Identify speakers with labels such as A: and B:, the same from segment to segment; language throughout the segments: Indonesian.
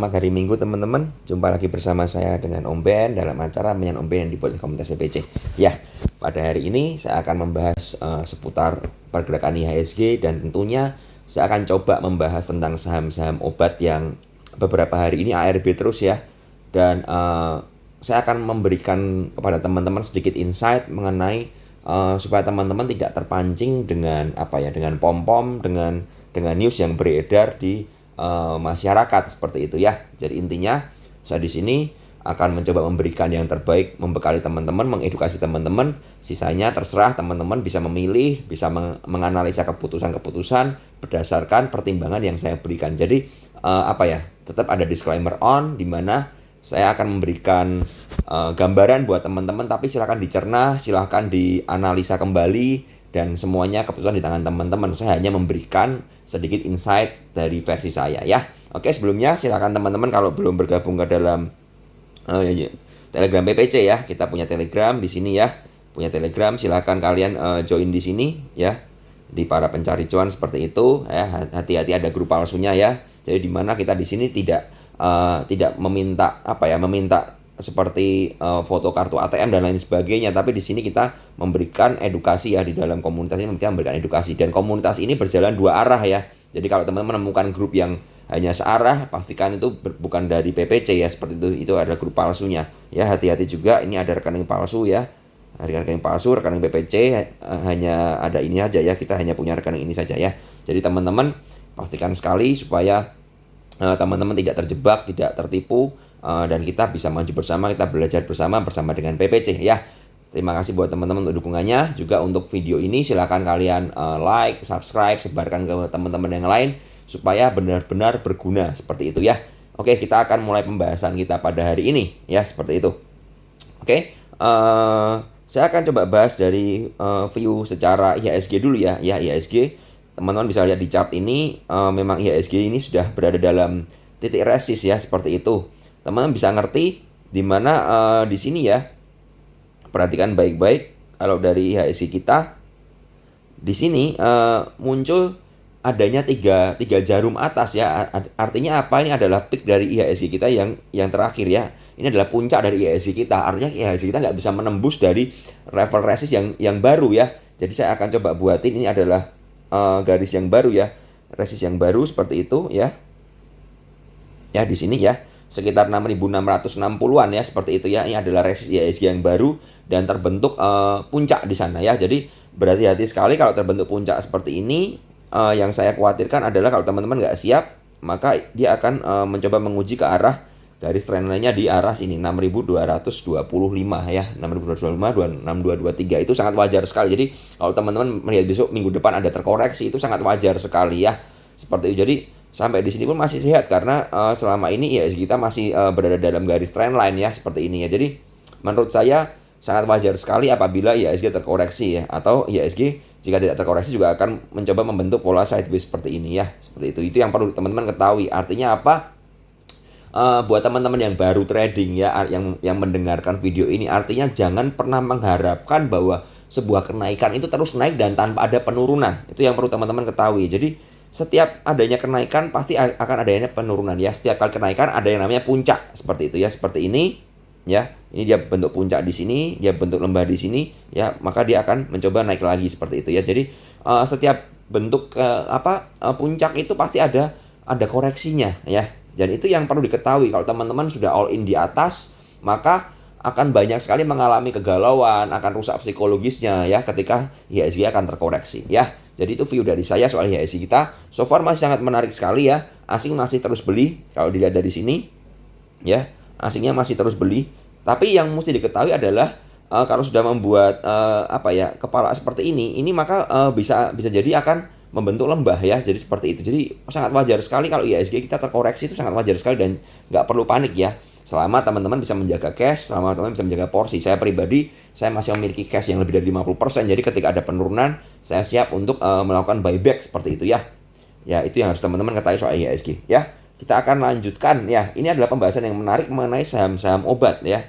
A: Selamat hari Minggu teman-teman. Jumpa lagi bersama saya dengan Om Ben dalam acara Menyan Om Ben yang dibuat oleh komunitas PPC. Ya, pada hari ini saya akan membahas seputar pergerakan IHSG dan tentunya saya akan coba membahas tentang saham-saham obat yang beberapa hari ini ARB terus ya. Dan saya akan memberikan kepada teman-teman sedikit insight mengenai supaya teman-teman tidak terpancing dengan dengan pom-pom, dengan news yang beredar di masyarakat seperti itu ya. Jadi intinya saya di sini akan mencoba memberikan yang terbaik, membekali teman-teman, mengedukasi teman-teman. Sisanya terserah teman-teman bisa memilih, bisa menganalisa keputusan-keputusan berdasarkan pertimbangan yang saya berikan. Jadi tetap ada disclaimer on di mana saya akan memberikan gambaran buat teman-teman, tapi silahkan dicerna, silahkan dianalisa kembali, dan semuanya keputusan di tangan teman-teman. Saya hanya memberikan sedikit insight dari versi saya ya. Oke, sebelumnya silakan teman-teman kalau belum bergabung ke dalam Telegram PPC ya. Kita punya Telegram di sini ya. Punya Telegram, silakan kalian join di sini ya. Di para pencari cuan seperti itu ya. Hati-hati ada grup palsunya ya. Jadi di mana kita di sini tidak meminta meminta seperti foto kartu ATM dan lain sebagainya, tapi di sini kita memberikan edukasi ya. Di dalam komunitas ini kita memberikan edukasi, dan komunitas ini berjalan dua arah ya. Jadi kalau teman-teman menemukan grup yang hanya searah, pastikan itu bukan dari PPC ya, seperti itu ada grup palsunya ya. Hati-hati juga, ini ada rekening palsu ya, rekening palsu, rekening PPC hanya ada ini aja ya, kita hanya punya rekening ini saja ya. Jadi teman-teman pastikan sekali supaya teman-teman tidak terjebak, tidak tertipu, dan kita bisa maju bersama, kita belajar bersama dengan PPC ya. Terima kasih buat teman-teman untuk dukungannya. Juga untuk video ini silakan kalian like, subscribe, sebarkan ke teman-teman yang lain supaya benar-benar berguna seperti itu ya. Oke, kita akan mulai pembahasan kita pada hari ini ya, seperti itu. Oke, saya akan coba bahas dari view secara IHSG dulu ya. Ya, IHSG teman-teman bisa lihat di chart ini, memang IHSG ini sudah berada dalam titik resist ya, seperti itu. Teman-teman bisa ngerti di mana di sini ya. Perhatikan baik-baik, kalau dari IHSG kita di sini muncul adanya tiga jarum atas ya. Artinya apa? Ini adalah peak dari IHSG kita yang terakhir ya. Ini adalah puncak dari IHSG kita. Artinya IHSG kita nggak bisa menembus dari level resist yang baru ya. Jadi saya akan coba buatin, ini adalah garis yang baru ya, resist yang baru seperti itu ya. Ya di sini ya, sekitar 6.660-an ya, seperti itu ya. Ini adalah resist IHSG yang baru dan terbentuk puncak di sana ya. Jadi berhati-hati sekali kalau terbentuk puncak seperti ini. Yang saya khawatirkan adalah kalau teman-teman nggak siap, maka dia akan mencoba menguji ke arah garis trendline-nya di arah sini 6.225 ya, 6.225, 6223 itu sangat wajar sekali. Jadi kalau teman-teman melihat besok minggu depan ada terkoreksi, itu sangat wajar sekali ya, seperti itu. Jadi sampai di sini pun masih sehat karena selama ini ya kita masih berada dalam garis trendline ya, seperti ini ya. Jadi menurut saya sangat wajar sekali apabila IHSG terkoreksi ya, atau IHSG jika tidak terkoreksi juga akan mencoba membentuk pola sideways seperti ini ya, seperti itu. Itu yang perlu teman-teman ketahui. Artinya apa? Buat teman-teman yang baru trading ya, yang mendengarkan video ini, artinya jangan pernah mengharapkan bahwa sebuah kenaikan itu terus naik dan tanpa ada penurunan. Itu yang perlu teman-teman ketahui. Jadi setiap adanya kenaikan pasti akan adanya penurunan ya. Setiap kali kenaikan ada yang namanya puncak seperti itu ya, seperti ini ya. Ini dia bentuk puncak di sini, dia bentuk lembah di sini ya, maka dia akan mencoba naik lagi seperti itu ya. Jadi setiap bentuk puncak itu pasti ada koreksinya ya. Dan itu yang perlu diketahui. Kalau teman-teman sudah all in di atas, maka akan banyak sekali mengalami kegalauan, akan rusak psikologisnya ya ketika IHSG akan terkoreksi ya. Jadi itu view dari saya soal IHSG kita. So far masih sangat menarik sekali ya. Asing masih terus beli kalau dilihat dari sini ya. Asingnya masih terus beli. Tapi yang mesti diketahui adalah kalau sudah membuat kepala seperti ini maka bisa jadi akan membentuk lembah ya. Jadi seperti itu. Jadi sangat wajar sekali kalau IHSG kita terkoreksi, itu sangat wajar sekali dan nggak perlu panik ya. Selama teman-teman bisa menjaga cash, selama teman-teman bisa menjaga porsi. Saya pribadi, saya masih memiliki cash yang lebih dari 50%. Jadi ketika ada penurunan, saya siap untuk melakukan buyback seperti itu ya. Ya, itu yang harus teman-teman ketahui soal IHSG ya. Kita akan lanjutkan ya. Ini adalah pembahasan yang menarik mengenai saham-saham obat ya.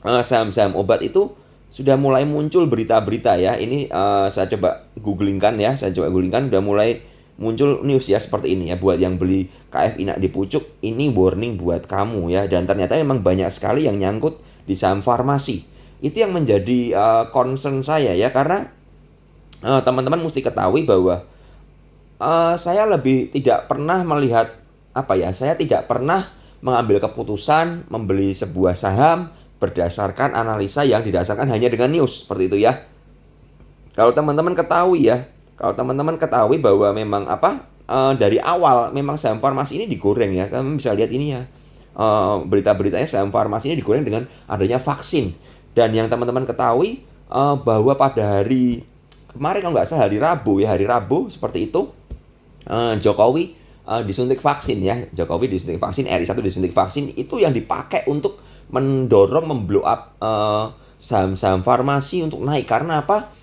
A: Saham-saham obat itu sudah mulai muncul berita-berita ya. Ini saya coba googlingkan ya. Udah mulai muncul news ya seperti ini ya, buat yang beli KF Inak di pucuk, ini warning buat kamu ya. Dan ternyata memang banyak sekali yang nyangkut di saham farmasi. Itu yang menjadi concern saya ya, karena teman-teman mesti ketahui bahwa saya lebih tidak pernah melihat saya tidak pernah mengambil keputusan membeli sebuah saham berdasarkan analisa yang didasarkan hanya dengan news seperti itu ya. Kalau teman-teman ketahui bahwa memang dari awal memang saham farmasi ini digoreng ya. Kalian bisa lihat ini ya. Berita-beritanya saham farmasi ini digoreng dengan adanya vaksin. Dan yang teman-teman ketahui bahwa pada hari kemarin kalau nggak salah hari Rabu seperti itu, Jokowi disuntik vaksin ya. Jokowi disuntik vaksin, RI1 disuntik vaksin, itu yang dipakai untuk mendorong memblow up saham-saham farmasi untuk naik. Karena apa?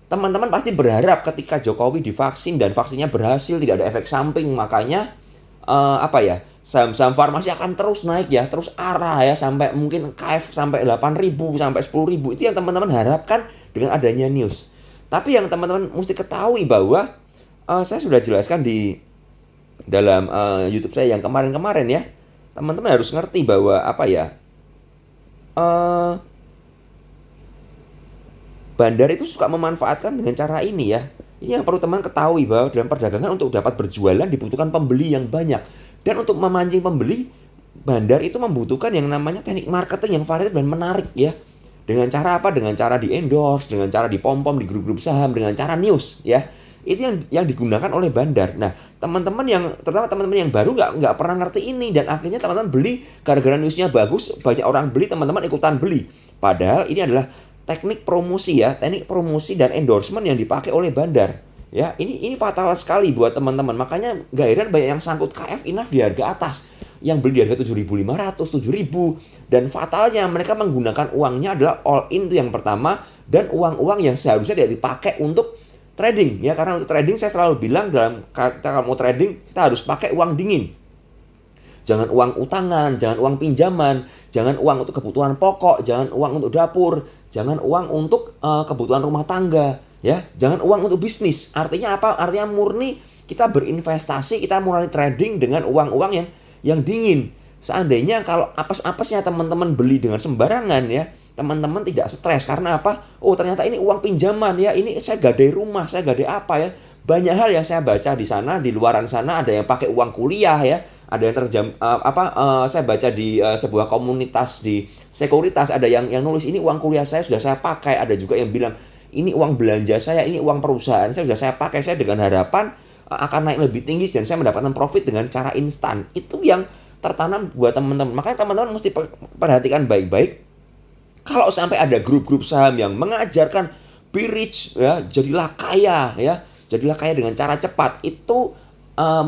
A: Teman-teman pasti berharap ketika Jokowi divaksin dan vaksinnya berhasil, tidak ada efek samping, makanya saham-saham farmasi akan terus naik ya, terus arah ya, sampai mungkin KF sampai 8.000 sampai 10.000. Itu yang teman-teman harapkan dengan adanya news. Tapi yang teman-teman mesti ketahui bahwa saya sudah jelaskan di dalam YouTube saya yang kemarin-kemarin ya. Teman-teman harus ngerti bahwa bandar itu suka memanfaatkan dengan cara ini ya. Ini yang perlu teman ketahui, bahwa dalam perdagangan untuk dapat berjualan dibutuhkan pembeli yang banyak. Dan untuk memancing pembeli, bandar itu membutuhkan yang namanya teknik marketing yang variatif dan menarik ya. Dengan cara apa? Dengan cara di endorse, dengan cara di pom-pom di grup-grup saham, dengan cara news ya. Itu yang digunakan oleh bandar. Nah, terutama teman-teman yang baru nggak pernah ngerti ini, dan akhirnya teman-teman beli gara-gara newsnya bagus, banyak orang beli, teman-teman ikutan beli. Padahal ini adalah teknik promosi ya, teknik promosi dan endorsement yang dipakai oleh bandar. Ya, ini fatal sekali buat teman-teman. Makanya gak heran banyak yang sangkut KF Inaf di harga atas, yang beli di harga 7.500, 7.000. Dan fatalnya mereka menggunakan uangnya adalah all in, itu yang pertama, dan uang-uang yang seharusnya tidak dipakai untuk trading ya. Karena untuk trading saya selalu bilang, kalau mau trading kita harus pakai uang dingin. Jangan uang utangan, jangan uang pinjaman, jangan uang untuk kebutuhan pokok, jangan uang untuk dapur, jangan uang untuk kebutuhan rumah tangga, ya. Jangan uang untuk bisnis. Artinya apa? Artinya murni kita berinvestasi, kita mulai trading dengan uang-uang yang dingin. Seandainya kalau apes-apesnya teman-teman beli dengan sembarangan ya, teman-teman tidak stres. Karena apa? Oh, ternyata ini uang pinjaman ya, ini saya gadai rumah, saya gadai apa ya. Banyak hal yang saya baca di sana, di luaran sana ada yang pakai uang kuliah ya, ada yang saya baca di sebuah komunitas di sekuritas, ada yang nulis ini uang kuliah saya sudah saya pakai, ada juga yang bilang ini uang belanja saya, ini uang perusahaan saya sudah saya pakai, saya dengan harapan akan naik lebih tinggi dan saya mendapatkan profit dengan cara instan. Itu yang tertanam buat teman-teman. Makanya teman-teman mesti perhatikan baik-baik. Kalau sampai ada grup-grup saham yang mengajarkan be rich ya, jadilah kaya ya, jadilah kaya dengan cara cepat, itu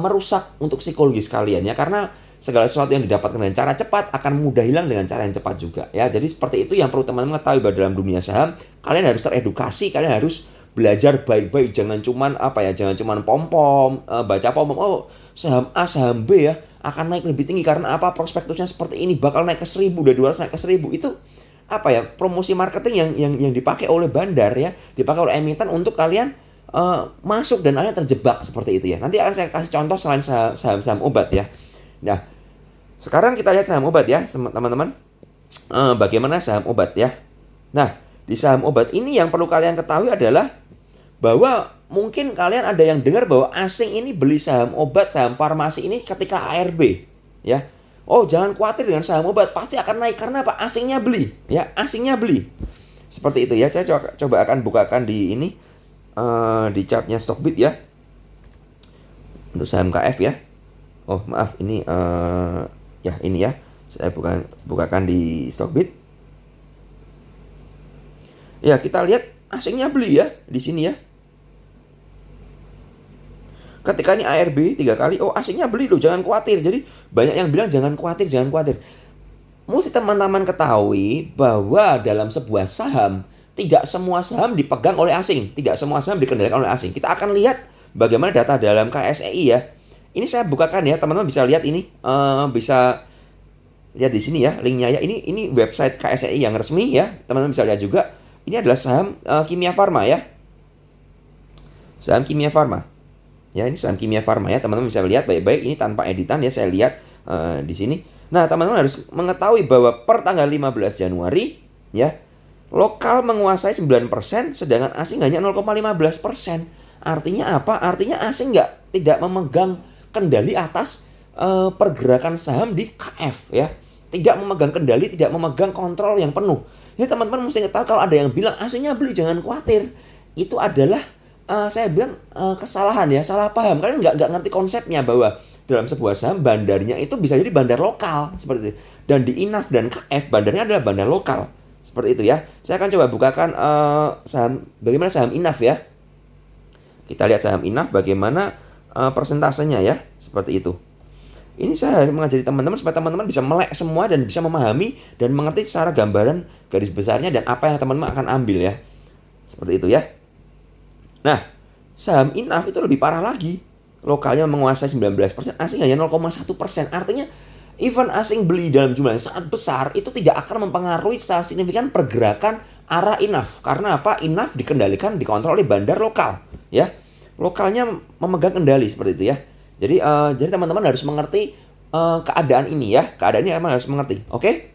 A: merusak untuk psikologis kalian ya. Karena segala sesuatu yang didapatkan dengan cara cepat akan mudah hilang dengan cara yang cepat juga ya. Jadi seperti itu yang perlu teman-teman ketahui, bahwa dalam dunia saham kalian harus teredukasi, kalian harus belajar baik-baik. Jangan cuman pom-pom, baca pom-pom, oh saham A, saham B ya akan naik lebih tinggi karena apa, prospektusnya seperti ini, bakal naik ke 1.000, udah 200 naik ke 1.000. Itu promosi marketing yang dipakai oleh bandar ya, dipakai oleh emiten untuk kalian masuk dan kalian terjebak seperti itu ya. Nanti akan saya kasih contoh selain saham-saham obat ya. Nah, sekarang kita lihat saham obat ya teman-teman. Bagaimana saham obat ya. Nah, di saham obat ini yang perlu kalian ketahui adalah bahwa mungkin kalian ada yang dengar bahwa asing ini beli saham obat, saham farmasi ini ketika ARB ya. Oh, jangan khawatir dengan saham obat, pasti akan naik karena apa? Asingnya beli ya, asingnya beli. Seperti itu ya. Saya coba akan bukakan di ini, di chartnya Stockbit ya, untuk saham KF ya. Oh maaf, ini ini ya, saya bukakan di Stockbit ya. Kita lihat asingnya beli ya di sini ya. Ketika ini ARB 3 kali, oh asingnya beli loh, jangan khawatir. Jadi banyak yang bilang jangan khawatir. Mesti teman-teman ketahui bahwa dalam sebuah saham, tidak semua saham dipegang oleh asing, tidak semua saham dikendalikan oleh asing. Kita akan lihat bagaimana data dalam KSEI ya. Ini saya bukakan ya, teman-teman bisa lihat ini, bisa lihat di sini ya linknya ya. Ini website KSEI yang resmi ya, teman-teman bisa lihat juga. Ini adalah saham Kimia Farma ya, saham Kimia Farma. Ya, ini saham Kimia Farma ya, teman-teman bisa lihat baik-baik, ini tanpa editan ya, saya lihat di sini. Nah, teman-teman harus mengetahui bahwa per tanggal 15 Januari ya, lokal menguasai 9%, sedangkan asing hanya 0,15%. Artinya apa? Artinya asing tidak memegang kendali atas pergerakan saham di KF ya. Tidak memegang kendali, tidak memegang kontrol yang penuh. Jadi teman-teman mesti tahu, kalau ada yang bilang asingnya beli, jangan khawatir. Itu adalah saya bilang kesalahan ya, salah paham. Kalian nggak ngerti konsepnya bahwa dalam sebuah saham bandarnya itu bisa jadi bandar lokal seperti itu. Dan di INAF dan KF bandarnya adalah bandar lokal. Seperti itu ya. Saya akan coba bukakan bagaimana saham INAF ya. Kita lihat saham INAF bagaimana persentasenya ya. Seperti itu. Ini saya mengajari teman-teman supaya teman-teman bisa melek semua dan bisa memahami dan mengerti secara gambaran garis besarnya dan apa yang teman-teman akan ambil ya. Seperti itu ya. Nah, saham INAF itu lebih parah lagi. Lokalnya menguasai 19%, asing hanya 0,1%. Artinya even asing beli dalam jumlah yang sangat besar, itu tidak akan mempengaruhi secara signifikan pergerakan arah INAF. Karena apa? INAF dikendalikan, dikontrol oleh bandar lokal, ya. Lokalnya memegang kendali seperti itu ya. Jadi teman-teman harus mengerti keadaan ini ya. Keadaan ini teman harus mengerti. Oke?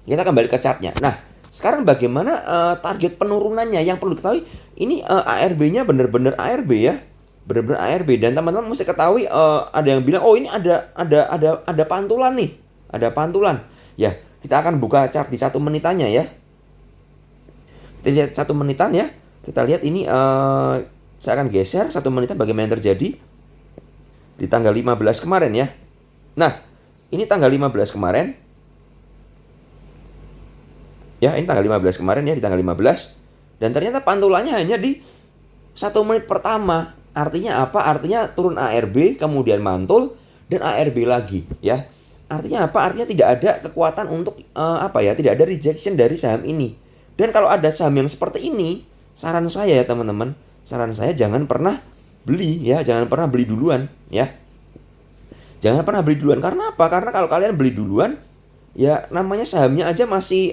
A: Kita kembali ke chartnya. Nah, sekarang bagaimana target penurunannya yang perlu diketahui? Ini ARB-nya benar-benar ARB ya. Benar-benar ARB, dan teman-teman mesti ketahui ada yang bilang, "Oh, ini ada pantulan nih." Ada pantulan. Ya, kita akan buka chart di 1 menitannya ya. Kita lihat 1 menitan ya. Kita lihat ini saya akan geser 1 menitan bagaimana yang terjadi di tanggal 15 kemarin ya. Nah, ini tanggal 15 kemarin. Ya, ini tanggal 15 kemarin ya, di tanggal 15. Dan ternyata pantulannya hanya di 1 menit pertama. Artinya apa? Artinya turun ARB, kemudian mantul, dan ARB lagi ya. Artinya apa? Artinya tidak ada kekuatan untuk tidak ada rejection dari saham ini. Dan kalau ada saham yang seperti ini, saran saya ya teman-teman, saran saya jangan pernah beli ya, jangan pernah beli duluan ya. Jangan pernah beli duluan. Karena apa? Karena kalau kalian beli duluan, ya namanya sahamnya aja masih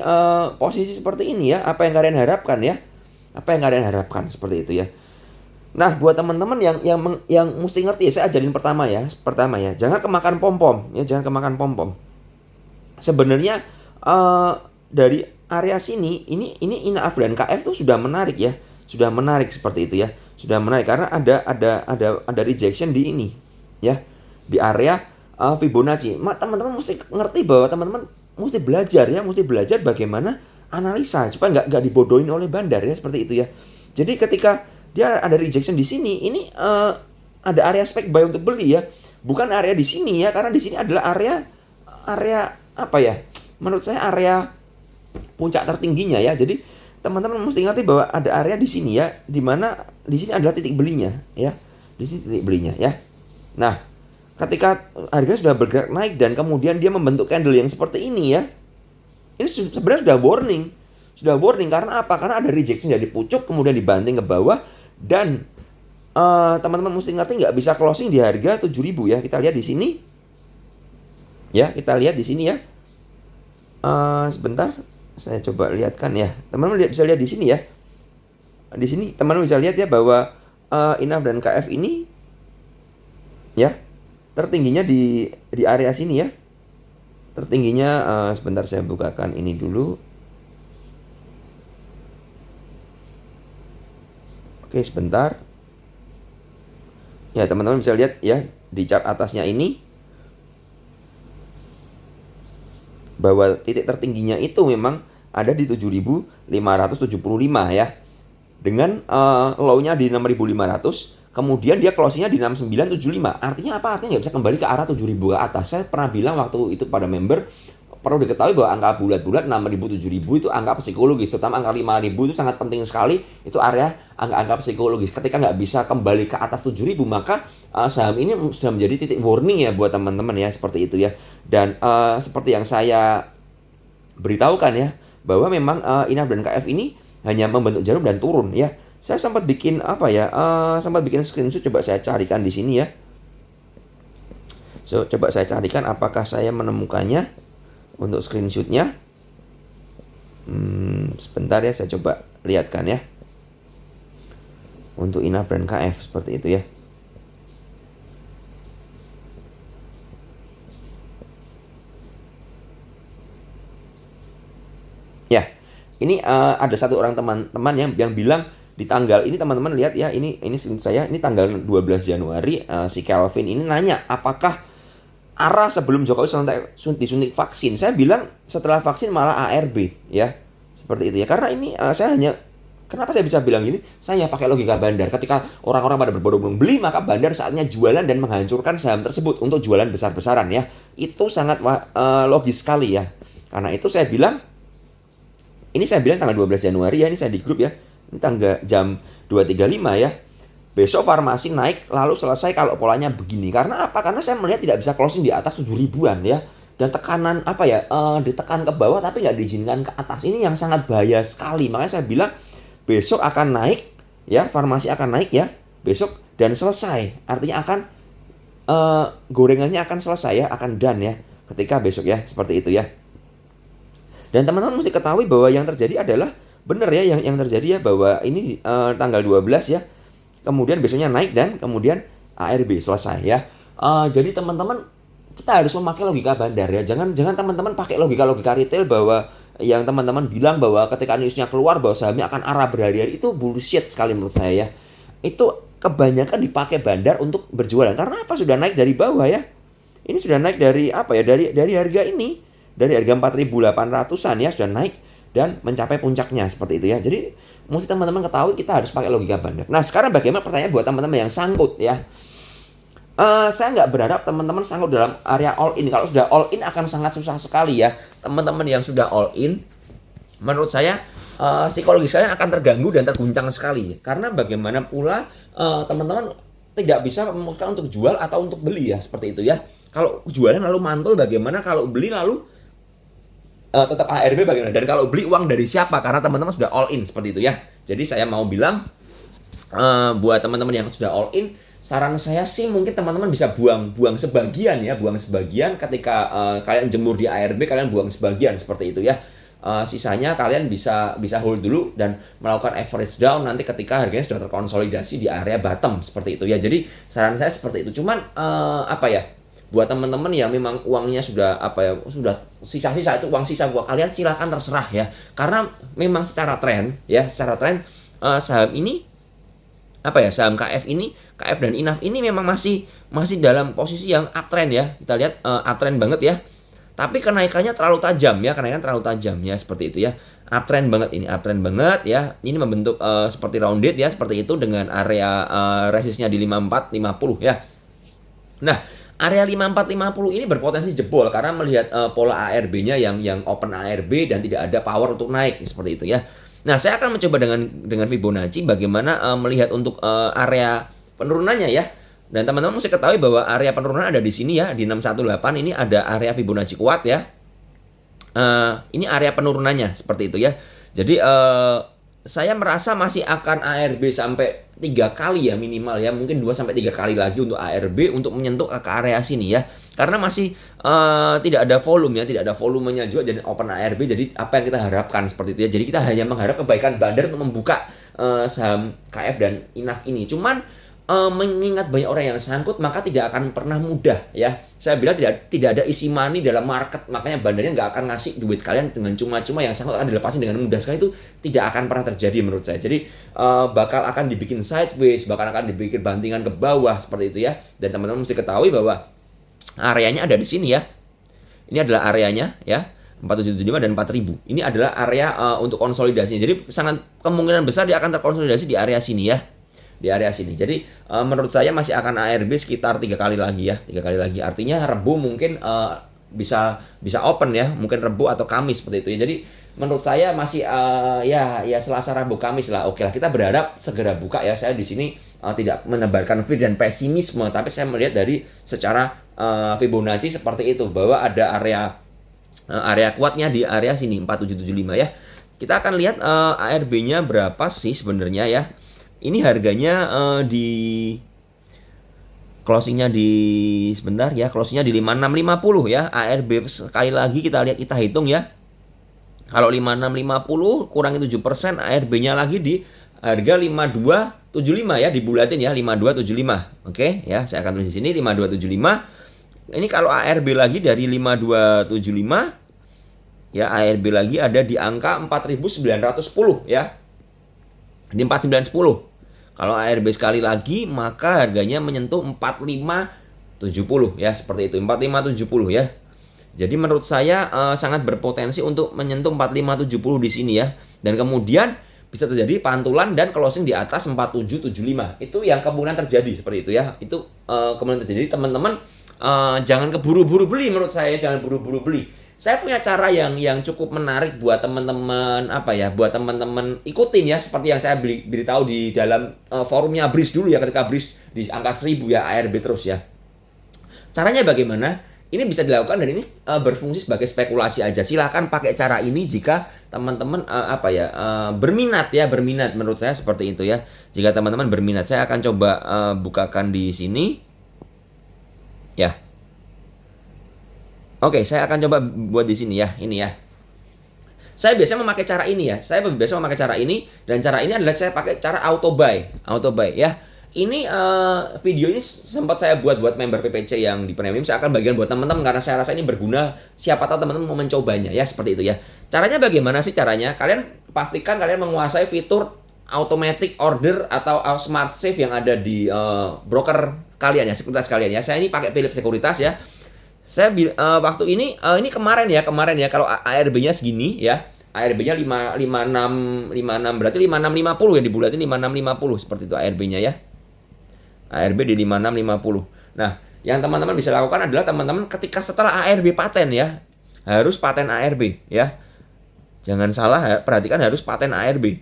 A: posisi seperti ini ya. Apa yang kalian harapkan ya? Apa yang kalian harapkan seperti itu ya. Nah, buat teman-teman yang mesti ngerti ya, saya ajarin pertama ya, jangan kemakan pom-pom ya, jangan kemakan pom-pom. Sebenarnya dari area sini ini INAF dan KF tuh sudah menarik ya, sudah menarik seperti itu ya, sudah menarik karena ada rejection di ini ya, di area Fibonacci. Teman-teman mesti ngerti bahwa teman-teman mesti belajar ya, mesti belajar bagaimana analisa supaya nggak dibodohin oleh bandar ya, seperti itu ya. Jadi ketika dia ada rejection di sini, ini ada area spek buy untuk beli ya, bukan area di sini ya, karena di sini adalah area apa ya? Menurut saya area puncak tertingginya ya. Jadi teman-teman mesti ngerti bahwa ada area di sini ya, di mana di sini adalah titik belinya ya, di sini titik belinya ya. Nah, ketika harga sudah bergerak naik dan kemudian dia membentuk candle yang seperti ini ya, ini sebenarnya sudah warning. Sudah warning karena apa? Karena ada rejection dari pucuk kemudian dibanting ke bawah. Dan teman-teman mesti ngerti nggak bisa closing di harga 7.000 ya. Kita lihat di sini. Ya, kita lihat di sini ya. Sebentar, saya coba lihatkan ya. Teman-teman bisa lihat di sini ya. Di sini teman-teman bisa lihat ya bahwa INAF dan KF ini ya, tertingginya di area sini ya. Tertingginya sebentar saya bukakan ini dulu. Oke, sebentar. Ya, teman-teman bisa lihat ya di chart atasnya ini bahwa titik tertingginya itu memang ada di 7.575 ya. Dengan low-nya di 6.500, kemudian dia closing-nya di 6975. Artinya apa? Artinya nggak bisa kembali ke arah 7.000 ke atas. Saya pernah bilang waktu itu pada member, perlu diketahui bahwa angka bulat-bulat 6.000 7.000 itu angka psikologis, terutama angka 5.000 itu sangat penting sekali. Itu area angka-angka psikologis. Ketika nggak bisa kembali ke atas 7.000, maka saham ini sudah menjadi titik warning ya buat teman-teman ya, seperti itu ya. Dan seperti yang saya beritahukan ya, bahwa memang INAF dan KF ini hanya membentuk jarum dan turun ya. Saya sempat bikin sempat bikin screenshot, coba saya carikan di sini ya. Coba saya carikan apakah saya menemukannya untuk screenshotnya. Sebentar ya, saya coba lihatkan ya. Untuk INAF dan KF seperti itu ya. Ini ada satu orang teman-teman yang bilang di tanggal ini, teman-teman lihat ya, ini screen saya, ini tanggal 12 Januari, si Kelvin ini nanya apakah arah sebelum Jokowi disuntik vaksin. Saya bilang setelah vaksin malah ARB ya. Seperti itu ya. Karena ini kenapa saya bisa bilang ini? Saya pakai logika bandar. Ketika orang-orang pada berbondong-bondong beli, maka bandar saatnya jualan dan menghancurkan saham tersebut untuk jualan besar-besaran ya. Itu sangat logis sekali ya. Karena itu saya bilang, ini saya bilang tanggal 12 Januari ya, ini saya di grup ya. Ini tanggal jam 2.35 ya. Besok farmasi naik lalu selesai kalau polanya begini. Karena apa? Karena saya melihat tidak bisa closing di atas 7 ribuan ya. Dan tekanan ditekan ke bawah tapi nggak diizinkan ke atas. Ini yang sangat bahaya sekali. Makanya saya bilang besok akan naik ya, farmasi akan naik ya besok dan selesai. Artinya akan gorengannya akan selesai ya, akan done ya ketika besok ya, seperti itu ya. Dan teman-teman mesti ketahui bahwa yang terjadi adalah benar ya, yang terjadi ya, bahwa ini tanggal 12 ya. Kemudian besoknya naik dan kemudian ARB selesai ya. Jadi teman-teman kita harus memakai logika bandar ya. Jangan teman-teman pakai logika retail bahwa yang teman-teman bilang bahwa ketika newsnya keluar bahwa sahamnya akan arah berhari-hari, itu bullshit sekali menurut saya ya. Itu kebanyakan dipakai bandar untuk berjualan. Karena apa? Sudah naik dari bawah ya. Ini sudah naik dari apa ya? Dari harga ini. Dari harga 4.800-an ya sudah naik dan mencapai puncaknya seperti itu ya. Jadi mesti teman-teman ketahui kita harus pakai logika bandar. Nah sekarang bagaimana pertanyaan buat teman-teman yang sangkut ya. Saya nggak berharap teman-teman sangkut dalam area all in. Kalau sudah all in akan sangat susah sekali ya. Teman-teman yang sudah all in, menurut saya psikologis kalian akan terganggu dan terguncang sekali. Karena bagaimana pula teman-teman tidak bisa memutuskan untuk jual atau untuk beli ya, seperti itu ya. Kalau jualan lalu mantul bagaimana, kalau beli lalu tetap ARB bagaimana, dan kalau beli uang dari siapa, karena teman-teman sudah all in seperti itu ya. Jadi saya mau bilang buat teman-teman yang sudah all in, saran saya sih mungkin teman-teman bisa buang sebagian ya, buang sebagian ketika kalian jemur di ARB, kalian buang sebagian seperti itu ya. Sisanya kalian bisa hold dulu dan melakukan average down nanti ketika harganya sudah terkonsolidasi di area bottom seperti itu ya. Jadi saran saya seperti itu. Cuman buat teman-teman yang memang uangnya sudah sudah sisa-sisa, itu uang sisa buat kalian, silahkan terserah ya. Karena memang secara tren saham ini saham KF dan INAF ini memang masih dalam posisi yang uptrend ya. Kita lihat uptrend banget ya. Tapi kenaikannya terlalu tajam ya, seperti itu ya. Uptrend banget ya. Ini membentuk seperti rounded ya, seperti itu dengan area resistnya di 5450 ya. Nah, area 5450 ini berpotensi jebol karena melihat pola ARB-nya yang open ARB dan tidak ada power untuk naik seperti itu ya. Nah, saya akan mencoba dengan Fibonacci bagaimana melihat untuk area penurunannya ya. Dan teman-teman mesti ketahui bahwa area penurunan ada di sini ya, di 618 ini ada area Fibonacci kuat ya. Ini area penurunannya seperti itu ya. Jadi saya merasa masih akan ARB sampai 3 kali ya minimal ya, mungkin 2-3 kali lagi untuk ARB untuk menyentuh ke area sini ya. Karena masih tidak ada volume ya, tidak ada volumenya juga, jadi open ARB. Jadi apa yang kita harapkan seperti itu ya. Jadi kita hanya mengharap kebaikan bandar untuk membuka saham KF dan INAF ini. Cuman mengingat banyak orang yang sangkut, maka tidak akan pernah mudah ya. Saya bilang tidak ada isi money dalam market, makanya bandarnya nggak akan ngasih duit kalian dengan cuma-cuma, yang sangkut akan dilepasin dengan mudah sekali. Itu tidak akan pernah terjadi menurut saya. Jadi bakal akan dibikin sideways, bakal akan dibikin bantingan ke bawah seperti itu ya. Dan teman-teman mesti ketahui bahwa areanya ada di sini ya. Ini adalah areanya ya, 4775 dan 4000. Ini adalah area untuk konsolidasinya. Jadi sangat kemungkinan besar dia akan terkonsolidasi di area sini ya. Di area sini. Jadi menurut saya masih akan ARB sekitar 3 kali lagi ya. 3 kali lagi. Artinya Rebu mungkin bisa open ya. Mungkin Rebu atau Kamis seperti itu ya. Jadi menurut saya masih ya Selasa, Rabu, Kamis lah. Oke lah, kita berharap segera buka ya. Saya di sini tidak menebarkan fear dan pesimisme, tapi saya melihat dari secara Fibonacci seperti itu, bahwa ada area kuatnya di area sini 4775 ya. Kita akan lihat ARB-nya berapa sih sebenarnya ya. Ini harganya di closingnya closingnya di 5650 ya. ARB sekali lagi kita hitung ya. Kalau 5650 kurangi 7%, ARB-nya lagi di harga 5275 ya, dibulatin ya 5275. Oke ya, saya akan tulis di sini 5275. Ini kalau ARB lagi dari 5275 ya ARB lagi ada di angka 4.910 ya. Di 4910. Kalau ARB sekali lagi maka harganya menyentuh 4570 ya, seperti itu. 4570 ya. Jadi menurut saya sangat berpotensi untuk menyentuh 4570 di sini ya. Dan kemudian bisa terjadi pantulan dan closing di atas 4775. Itu yang kemungkinan terjadi seperti itu ya. Itu kemungkinan terjadi. Teman-teman jangan keburu-buru beli, menurut saya jangan buru-buru beli. Saya punya cara yang cukup menarik buat teman-teman buat teman-teman ikutin ya, seperti yang saya beritahu di dalam forumnya Breeze dulu ya, ketika Breeze di angka 1000 ya ARB terus ya. Caranya bagaimana? Ini bisa dilakukan dan ini berfungsi sebagai spekulasi aja. Silahkan pakai cara ini jika teman-teman berminat menurut saya seperti itu ya. Jika teman-teman berminat, saya akan coba bukakan di sini ya. Oke, saya akan coba buat di sini ya, ini ya. Saya biasanya memakai cara ini ya. Dan cara ini adalah saya pakai cara auto buy ya. Ini video ini sempat saya buat member PPC yang di premium. Saya akan bagikan buat teman-teman karena saya rasa ini berguna. Siapa tahu teman-teman mau mencobanya ya, seperti itu ya. Caranya bagaimana sih caranya? Kalian pastikan kalian menguasai fitur automatic order atau smart save yang ada di broker kalian ya, sekuritas kalian ya. Saya ini pakai Philips Sekuritas ya. Saya waktu ini kemarin ya kalau ARB-nya segini ya. ARB-nya 56 berarti 5650 ya, dibulatin 5650 seperti itu ARB-nya ya. ARB di 5650. Nah, yang teman-teman bisa lakukan adalah teman-teman ketika setelah ARB paten ya, harus paten ARB ya. Jangan salah, perhatikan harus paten ARB.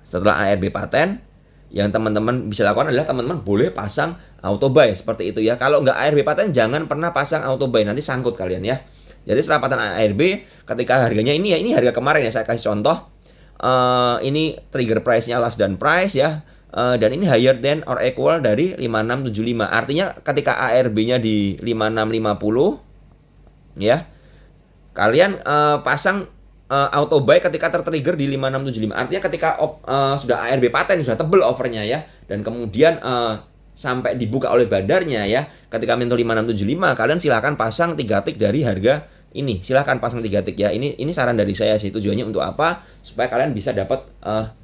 A: Setelah ARB paten, yang teman-teman bisa lakukan adalah teman-teman boleh pasang auto buy seperti itu ya. Kalau nggak ARB paten jangan pernah pasang auto buy, nanti sangkut kalian ya. Jadi setelah paten ARB, ketika harganya ini harga kemarin ya, saya kasih contoh. Ini trigger price-nya last done price ya. Dan ini higher than or equal dari 5675. Artinya ketika ARB-nya di 5650 ya, kalian pasang auto buy ketika tertrigger di 5675. Artinya ketika sudah ARB paten, sudah tebel offernya ya, dan kemudian sampai dibuka oleh bandarnya ya, ketika menyentuh 5675, kalian silahkan pasang 3 tick dari harga ini. Silahkan pasang 3 tick ya. Ini saran dari saya sih, tujuannya untuk apa? Supaya kalian bisa dapat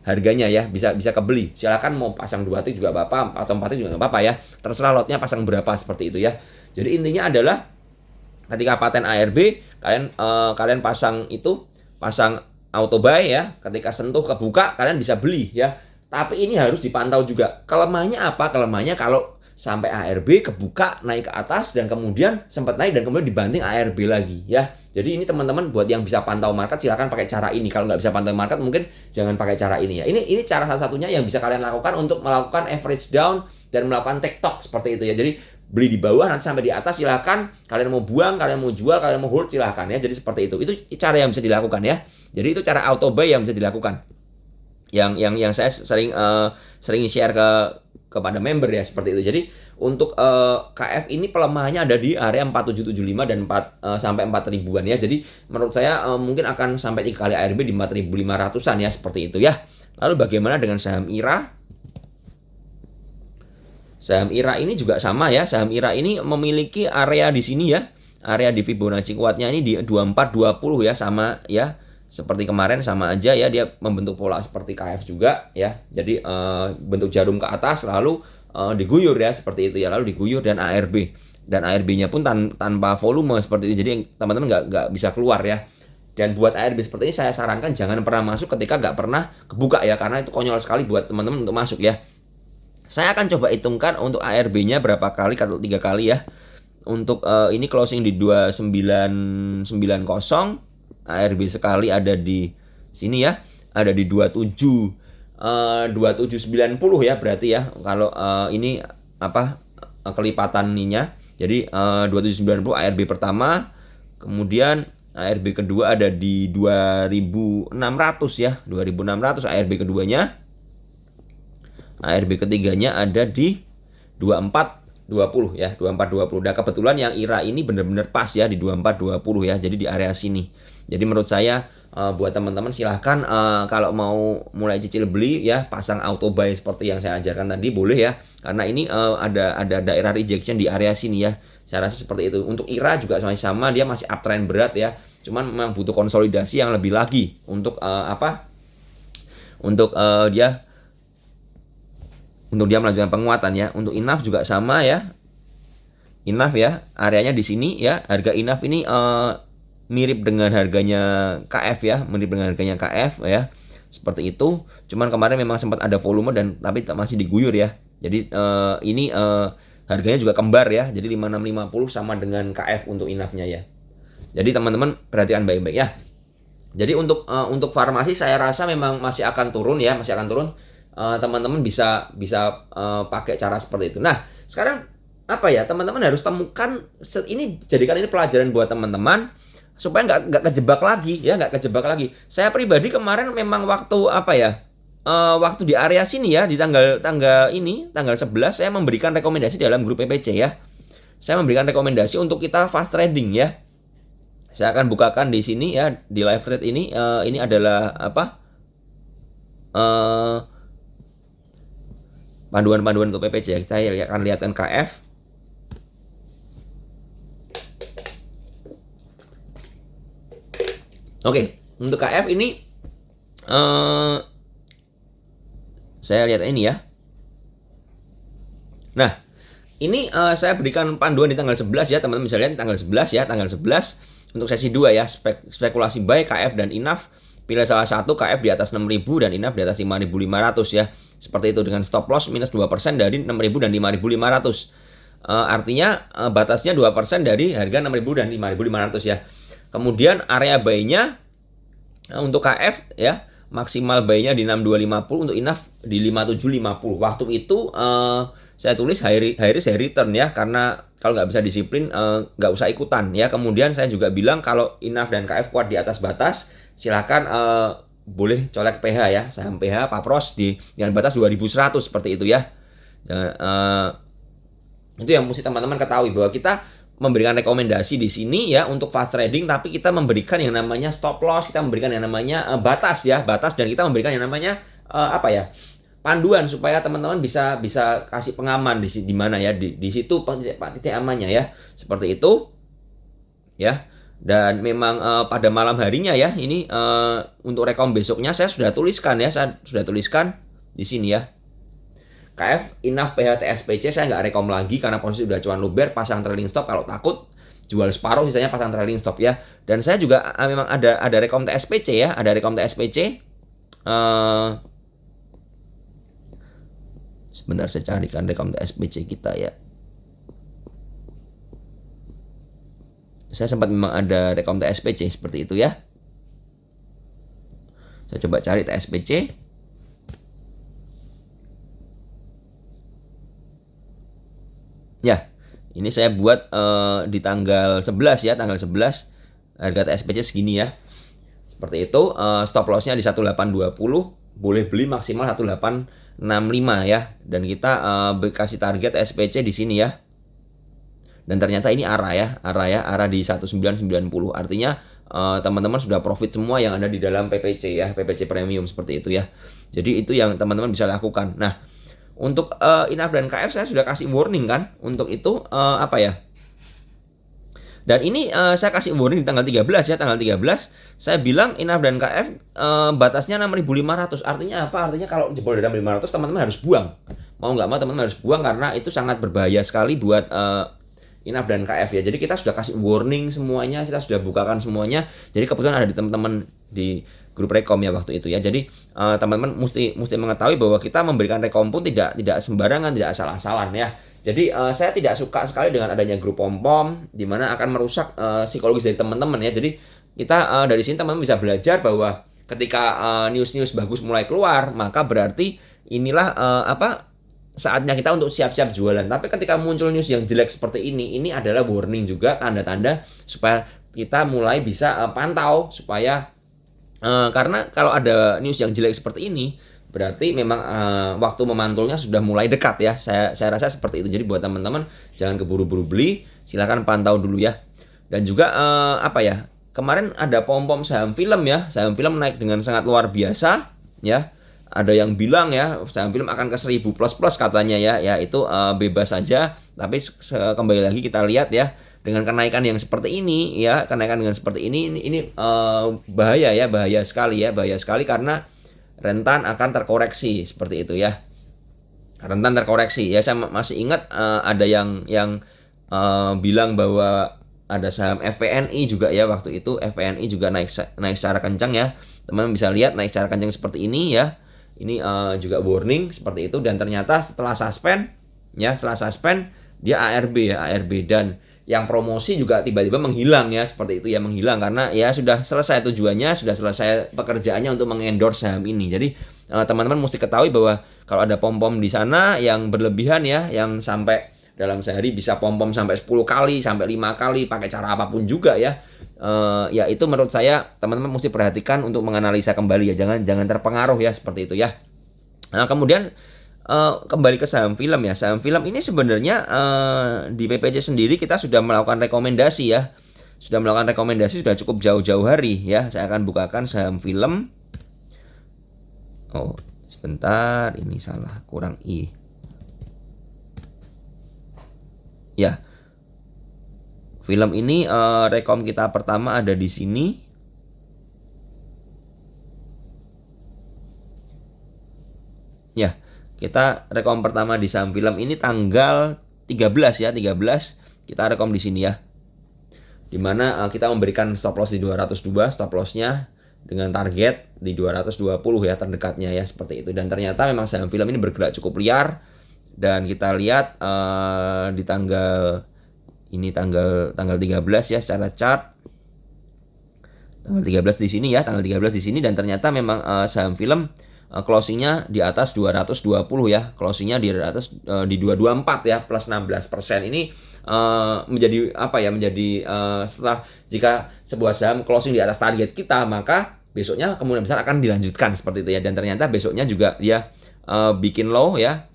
A: harganya ya, bisa kebeli. Silahkan mau pasang 2 tick juga apa-apa, atau 4 tick juga nggak apa-apa ya. Terserah lotnya pasang berapa, seperti itu ya. Jadi intinya adalah ketika paten ARB, kalian pasang auto buy ya. Ketika sentuh kebuka, kalian bisa beli ya. Tapi ini harus dipantau juga. Kelemahannya apa? Kelemahannya kalau sampai ARB kebuka naik ke atas dan kemudian sempat naik dan kemudian dibanting ARB lagi ya. Jadi ini teman-teman buat yang bisa pantau market silakan pakai cara ini. Kalau nggak bisa pantau market mungkin jangan pakai cara ini ya. Ini cara salah satunya yang bisa kalian lakukan untuk melakukan average down dan melakukan TikTok seperti itu ya. Jadi beli di bawah nanti sampai di atas silakan. Kalian mau buang, kalian mau jual, kalian mau hold silakan ya. Jadi seperti itu. Itu cara yang bisa dilakukan ya. Jadi itu cara auto buy yang bisa dilakukan. Yang saya sering share kepada member ya, seperti itu. Jadi untuk KF ini pelemahannya ada di area 4775 dan sampai 4000-an ya. Jadi menurut saya mungkin akan sampai 3 kali ARB di 4500-an ya, seperti itu ya. Lalu bagaimana dengan saham IRA? Saham IRA ini juga sama ya. Saham IRA ini memiliki area di sini ya. Area di Fibonacci kuatnya ini di 2420 ya, sama ya. Seperti kemarin sama aja ya, dia membentuk pola seperti KF juga ya. Jadi bentuk jarum ke atas lalu diguyur ya, seperti itu ya, lalu diguyur dan ARB. Dan ARB-nya pun tanpa volume seperti itu. Jadi teman-teman nggak bisa keluar ya. Dan buat ARB seperti ini saya sarankan jangan pernah masuk ketika nggak pernah kebuka ya, karena itu konyol sekali buat teman-teman untuk masuk ya. Saya akan coba hitungkan untuk ARB-nya berapa kali, kalau 3 kali ya. Untuk ini closing di 2990. ARB sekali ada di sini ya, ada di 2790 ya berarti ya. Kalau ini kelipatan ininya. Jadi 2790 ARB pertama, kemudian ARB kedua ada di 2600 ya, 2600 ARB keduanya. ARB ketiganya ada di 2420 ya, 2420. Nah, kebetulan yang IRA ini benar-benar pas ya di 2420 ya. Jadi di area sini. Jadi menurut saya buat teman-teman silahkan kalau mau mulai cicil beli ya, pasang auto buy seperti yang saya ajarkan tadi boleh ya. Karena ini ada daerah rejection di area sini ya. Saya rasa seperti itu. Untuk IRA juga masih sama, dia masih uptrend berat ya. Cuman memang butuh konsolidasi yang lebih lagi untuk untuk dia melanjutkan penguatan ya. Untuk INAF juga sama ya. INAF ya, areanya di sini ya. Harga INAF ini mirip dengan harganya KF ya, mirip dengan harganya KF ya. Seperti itu. Cuman kemarin memang sempat ada volume tapi masih diguyur ya. Jadi ini harganya juga kembar ya. Jadi 5650 sama dengan KF untuk INAF-nya ya. Jadi teman-teman perhatikan baik-baik ya. Jadi untuk farmasi saya rasa memang masih akan turun ya, masih akan turun. Teman-teman bisa pakai cara seperti itu. Nah, sekarang apa ya? Teman-teman harus temukan ini, jadikan ini pelajaran buat teman-teman supaya nggak kejebak lagi ya, nggak kejebak lagi. Saya pribadi kemarin memang waktu waktu di area sini ya, di tanggal 11 saya memberikan rekomendasi dalam grup PPC ya. Saya memberikan rekomendasi untuk kita fast trading ya. Saya akan bukakan di sini ya, di live trade ini. Ini adalah panduan-panduan untuk PPC ya. Kita akan lihatkan KF. Oke, untuk KF ini saya lihat ini ya. Nah, ini saya berikan panduan di tanggal 11 ya, teman-teman bisa lihat tanggal 11 ya, tanggal 11 untuk sesi 2 ya, spekulasi buy KF dan INAF. Pilih salah satu, KF di atas 6.000 dan INAF di atas 5.500 ya. Seperti itu dengan stop loss minus 2% dari 6.000 dan 5.500. Artinya batasnya 2% dari harga 6.000 dan 5.500 ya. Kemudian area buy-nya untuk KF ya, maksimal buy-nya di 6250, untuk INAF di 5750. Waktu itu saya tulis high risk high return ya, karena kalau nggak bisa disiplin nggak usah ikutan ya. Kemudian saya juga bilang kalau INAF dan KF kuat di atas batas, silakan boleh colek PH ya, saham PH Papros dengan batas 2100 seperti itu ya. Itu yang mesti teman-teman ketahui, bahwa kita memberikan rekomendasi di sini ya untuk fast trading, tapi kita memberikan yang namanya stop loss, kita memberikan yang namanya batas, dan kita memberikan yang namanya panduan supaya teman-teman bisa kasih pengaman di mana ya, di situ titik amannya ya, seperti itu ya. Dan memang pada malam harinya ya, ini untuk rekom besoknya saya sudah tuliskan ya, di sini ya. KF, INAF, PH, TSPC saya nggak rekom lagi karena posisi udah cuan luber, pasang trailing stop, kalau takut jual separuh, sisanya pasang trailing stop ya. Dan saya juga memang ada rekom TSPC ya, ada rekom TSPC. Sebentar saya carikan rekom TSPC kita ya. Saya sempat memang ada rekom TSPC seperti itu ya. Saya coba cari TSPC. Ya, ini saya buat di tanggal 11 ya, tanggal 11 harga TSPC segini ya. Seperti itu, stop loss-nya di 1820, boleh beli maksimal 1865 ya. Dan kita kasih target TSPC di sini ya. Dan ternyata ini arah di 1990. Artinya teman-teman sudah profit semua yang ada di dalam PPC ya, PPC premium seperti itu ya. Jadi itu yang teman-teman bisa lakukan. Nah, untuk INAF dan KF saya sudah kasih warning kan. Untuk itu dan ini saya kasih warning di tanggal 13 ya. Tanggal 13 saya bilang INAF dan KF batasnya 6.500. Artinya apa? Artinya kalau jebol dari 6.500 teman-teman harus buang. Mau nggak mau teman-teman harus buang, karena itu sangat berbahaya sekali buat INAF dan KF ya. Jadi kita sudah kasih warning semuanya, kita sudah bukakan semuanya. Jadi kebetulan ada di teman-teman di grup rekom ya waktu itu ya. Jadi teman-teman mesti mengetahui bahwa kita memberikan rekom pun tidak sembarangan, tidak asal-asalan ya. Jadi saya tidak suka sekali dengan adanya grup pom-pom, di mana akan merusak psikologis dari teman-teman ya. Jadi kita dari sini teman-teman bisa belajar bahwa ketika news-news bagus mulai keluar, maka berarti inilah saatnya kita untuk siap-siap jualan. Tapi ketika muncul news yang jelek seperti ini adalah warning juga, tanda-tanda supaya kita mulai bisa pantau, supaya karena kalau ada news yang jelek seperti ini, berarti memang waktu memantulnya sudah mulai dekat ya. Saya rasa seperti itu. Jadi buat teman-teman jangan keburu-buru beli, silakan pantau dulu ya. Dan juga kemarin ada pom-pom saham film ya. Saham film naik dengan sangat luar biasa ya. Ada yang bilang ya saham film akan ke 1000 plus katanya ya. Ya itu bebas saja, tapi kembali lagi kita lihat ya dengan kenaikan yang seperti ini ya, kenaikan dengan seperti ini bahaya ya, bahaya sekali karena rentan akan terkoreksi seperti itu ya. Rentan terkoreksi ya. Saya masih ingat ada yang bilang bahwa ada saham FPNI juga ya, waktu itu FPNI juga naik secara kencang ya. Teman-teman bisa lihat naik secara kencang seperti ini ya. Ini juga warning seperti itu, dan ternyata setelah suspend dia ARB dan yang promosi juga tiba-tiba menghilang ya, seperti itu ya, menghilang karena ya sudah selesai tujuannya, sudah selesai pekerjaannya untuk mengendorse saham ini. Jadi teman-teman mesti ketahui bahwa kalau ada pom-pom di sana yang berlebihan ya, yang sampai dalam sehari bisa pom-pom sampai 10 kali, sampai 5 kali, pakai cara apapun juga ya. Ya itu menurut saya teman-teman mesti perhatikan untuk menganalisa kembali ya, jangan terpengaruh ya, seperti itu ya. Nah, kemudian kembali ke saham film ya. Saham film ini sebenarnya di PPC sendiri kita sudah melakukan rekomendasi ya. Sudah melakukan rekomendasi sudah cukup jauh-jauh hari ya. Saya akan bukakan saham film. Oh, sebentar, ini salah, kurang I. Ya. Film ini rekom kita pertama ada di sini. Ya. Kita rekom pertama di saham film ini tanggal 13 ya, 13 kita rekom di sini ya. Dimana kita memberikan stop loss di 202, stop lossnya dengan target di 220 ya, terdekatnya ya, seperti itu. Dan ternyata memang saham film ini bergerak cukup liar, dan kita lihat di tanggal 13 ya secara chart. Tanggal 13 di sini ya, tanggal 13 di sini, dan ternyata memang saham film closingnya di atas 220 ya, closingnya di atas di 224 ya, plus 16%. Ini menjadi apa ya, menjadi setelah jika sebuah saham closing di atas target kita, maka besoknya kemungkinan besar akan dilanjutkan seperti itu ya. Dan ternyata besoknya juga dia bikin low ya,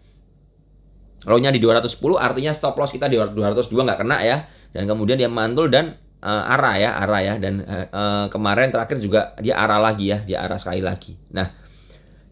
A: low-nya di 210, artinya stop loss kita di 202 nggak kena ya, dan kemudian dia mantul dan arah ya, dan kemarin terakhir juga dia arah lagi ya, dia arah sekali lagi. Nah,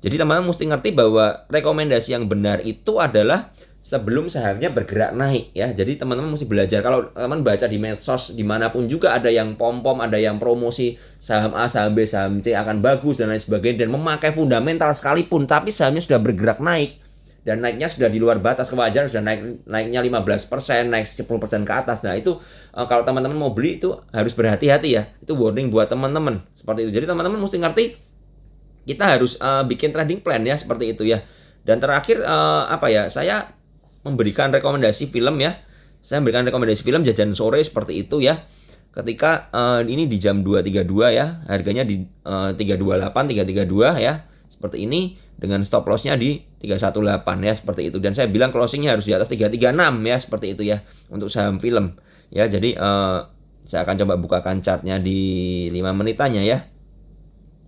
A: jadi teman-teman mesti ngerti bahwa rekomendasi yang benar itu adalah sebelum sahamnya bergerak naik ya. Jadi teman-teman mesti belajar. Kalau teman baca di medsos dimanapun juga ada yang pom-pom, ada yang promosi saham A, saham B, saham C akan bagus dan lain sebagainya, dan memakai fundamental sekalipun, tapi sahamnya sudah bergerak naik dan naiknya sudah di luar batas kewajaran, sudah naiknya 15%, naik 10% ke atas. Nah itu kalau teman-teman mau beli itu harus berhati-hati ya. Itu warning buat teman-teman seperti itu. Jadi teman-teman mesti ngerti, kita harus bikin trading plan ya, seperti itu ya. Dan terakhir saya memberikan rekomendasi film ya. Saya memberikan rekomendasi film jajan sore seperti itu ya. Ketika ini di jam 2.32 ya, harganya di 328, 332 ya. Seperti ini, dengan stop loss-nya di 318 ya, seperti itu. Dan saya bilang closing-nya harus di atas 336 ya, seperti itu ya, untuk saham film. Ya, jadi saya akan coba bukakan chartnya di 5 menitannya ya.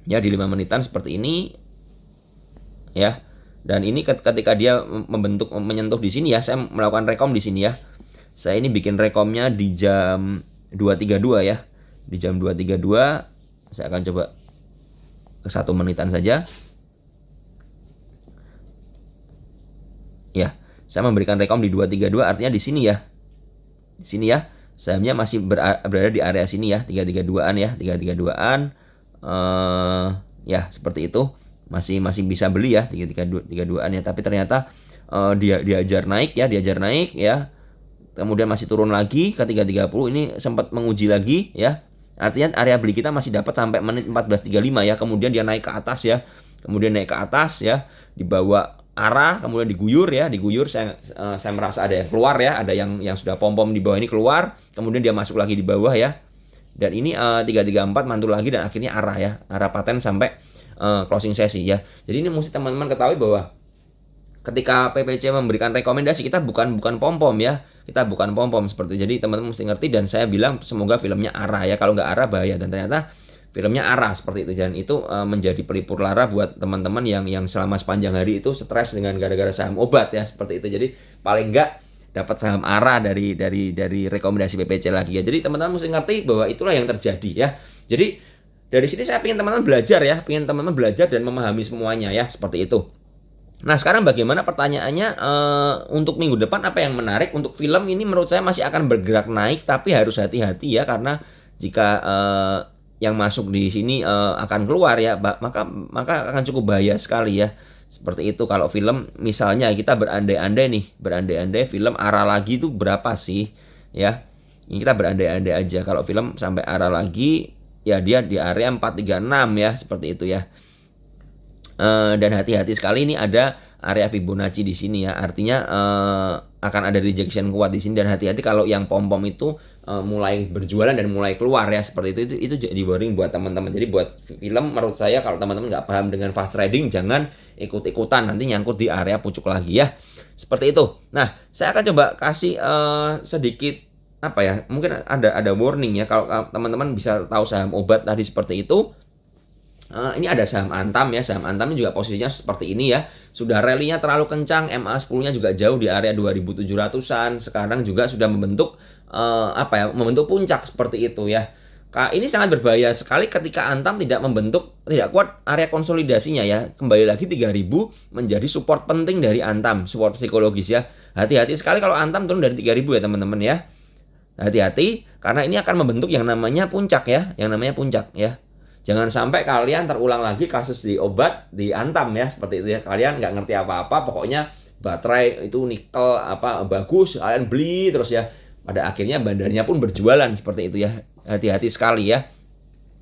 A: Ya, di 5 menitan seperti ini ya. Dan ini ketika dia menyentuh di sini ya, saya melakukan rekom di sini ya. Saya ini bikin rekomnya di jam 2.32 ya. Di jam 2.32 saya akan coba ke 1 menitan saja. Ya, saya memberikan rekom di 2.32, artinya di sini ya. Di sini ya. Sahamnya masih berada di area sini ya, 332-an ya, 332-an. Ya seperti itu, masih bisa beli ya 332-an ya, tapi ternyata diajar naik ya, kemudian masih turun lagi ke 330, ini sempat menguji lagi ya, artinya area beli kita masih dapat sampai menit 14.35 ya, kemudian dia naik ke atas ya, dibawa arah, kemudian diguyur, saya merasa ada yang keluar ya, ada yang sudah pom-pom di bawah ini keluar, kemudian dia masuk lagi di bawah ya. Dan ini 334 mantul lagi, dan akhirnya arah paten sampai closing sesi ya. Jadi ini mesti teman-teman ketahui bahwa ketika PPC memberikan rekomendasi, kita bukan pom-pom ya. Kita bukan pom-pom seperti itu. Jadi teman-teman mesti ngerti, dan saya bilang semoga filmnya arah ya. Kalau nggak arah bahaya, dan ternyata filmnya arah seperti itu. Dan itu menjadi pelipur lara buat teman-teman yang selama sepanjang hari itu stres dengan gara-gara saham obat ya, seperti itu. Jadi paling nggak dapat saham arah dari rekomendasi PPC lagi ya. Jadi teman-teman mesti ngerti bahwa itulah yang terjadi ya. Jadi dari sini saya ingin teman-teman belajar dan memahami semuanya ya, seperti itu. Nah sekarang bagaimana pertanyaannya, untuk minggu depan apa yang menarik untuk film ini menurut saya masih akan bergerak naik tapi harus hati-hati ya karena jika yang masuk di sini akan keluar ya maka akan cukup bahaya sekali ya. Seperti itu kalau film misalnya kita berandai-andai film ARA lagi itu berapa sih ya. Ini kita berandai-andai aja kalau film sampai ARA lagi ya dia di area 436 ya seperti itu ya. Dan hati-hati sekali ini ada area Fibonacci di sini ya. Artinya akan ada rejection kuat di sini dan hati-hati kalau yang pom-pom itu mulai berjualan dan mulai keluar ya seperti itu jadi worrying buat teman-teman. Jadi buat film menurut saya kalau teman-teman nggak paham dengan fast trading jangan ikut-ikutan nanti nyangkut di area pucuk lagi ya. Seperti itu. Nah, saya akan coba kasih sedikit apa ya? Mungkin ada warning ya kalau teman-teman bisa tahu saham obat tadi seperti itu. Ini ada saham Antam ya, saham Antam ini juga posisinya seperti ini ya. Sudah rally-nya terlalu kencang, MA10-nya juga jauh di area 2700-an. Sekarang juga sudah membentuk membentuk puncak seperti itu ya. Ini sangat berbahaya sekali ketika Antam tidak kuat area konsolidasinya ya. Kembali lagi 3000 menjadi support penting dari Antam, support psikologis ya. Hati-hati sekali kalau Antam turun dari 3000 ya teman-teman ya. Hati-hati karena ini akan membentuk yang namanya puncak ya, Jangan sampai kalian terulang lagi kasus di obat di Antam ya seperti itu ya. Kalian nggak ngerti apa-apa, pokoknya baterai itu nikel bagus, kalian beli terus ya. Pada akhirnya bandarnya pun berjualan seperti itu ya. Hati-hati sekali ya.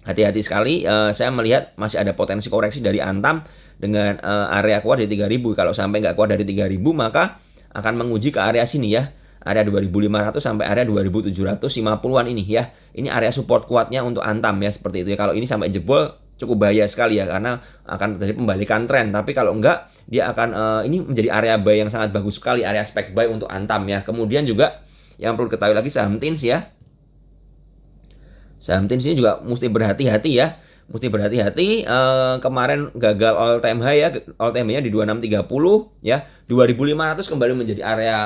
A: Hati-hati sekali. Saya melihat masih ada potensi koreksi dari Antam dengan area kuat di 3000. Kalau sampai nggak kuat dari 3000 maka akan menguji ke area sini ya. Area 2500 sampai area 2750-an ini ya. Ini area support kuatnya untuk Antam ya seperti itu ya. Kalau ini sampai jebol cukup bahaya sekali ya karena akan terjadi pembalikan tren. Tapi kalau enggak dia akan ini menjadi area buy yang sangat bagus sekali, area spek buy untuk Antam ya. Kemudian juga yang perlu diketahui lagi saham TINS ya. Saham TINS ini juga mesti berhati-hati ya. Kemarin gagal all time high ya, all time high-nya di 2630 ya. 2500 kembali menjadi area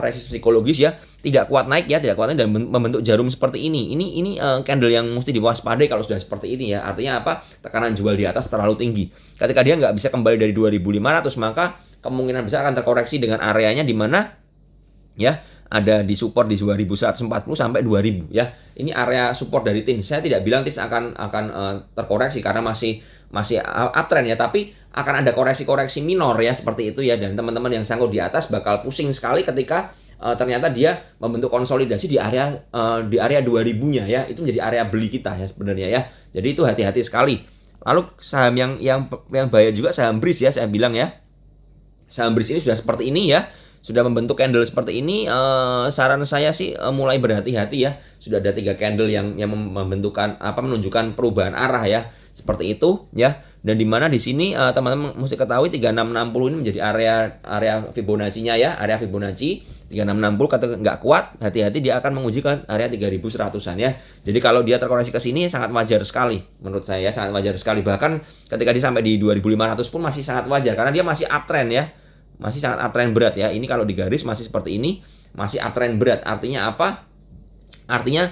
A: resist psikologis ya. Tidak kuat naik dan membentuk jarum seperti ini. Ini candle yang mesti diwaspadai kalau sudah seperti ini ya. Artinya apa? Tekanan jual di atas terlalu tinggi. Ketika dia nggak bisa kembali dari 2500 maka kemungkinan besar akan terkoreksi dengan areanya di mana ya ada di support di 2140 sampai 2000 ya. Ini area support dari TINS. Saya tidak bilang TINS akan terkoreksi karena masih uptrend ya, tapi akan ada koreksi-koreksi minor ya seperti itu ya. Dan teman-teman yang sangkut di atas bakal pusing sekali ketika ternyata dia membentuk konsolidasi di area 2000-nya ya. Itu menjadi area beli kita ya sebenarnya ya. Jadi itu hati-hati sekali. Lalu saham yang bahaya juga saham BRIS ya, saya bilang ya. Saham BRIS ini sudah seperti ini ya. Sudah membentuk candle seperti ini, saran saya sih mulai berhati-hati ya. Sudah ada 3 candle yang menunjukkan perubahan arah ya. Seperti itu ya. Dan di mana di sini teman-teman mesti ketahui 3660 ini menjadi area Fibonacci-nya ya, area Fibonacci 3660 kata nggak kuat, hati-hati dia akan menguji ke area 3100-an ya. Jadi kalau dia terkoreksi ke sini sangat wajar sekali menurut saya, sangat wajar sekali. Bahkan ketika dia sampai di 2500 pun masih sangat wajar karena dia masih uptrend ya. Masih sangat uptrend berat ya. Ini kalau digaris masih seperti ini, masih uptrend berat. Artinya apa? Artinya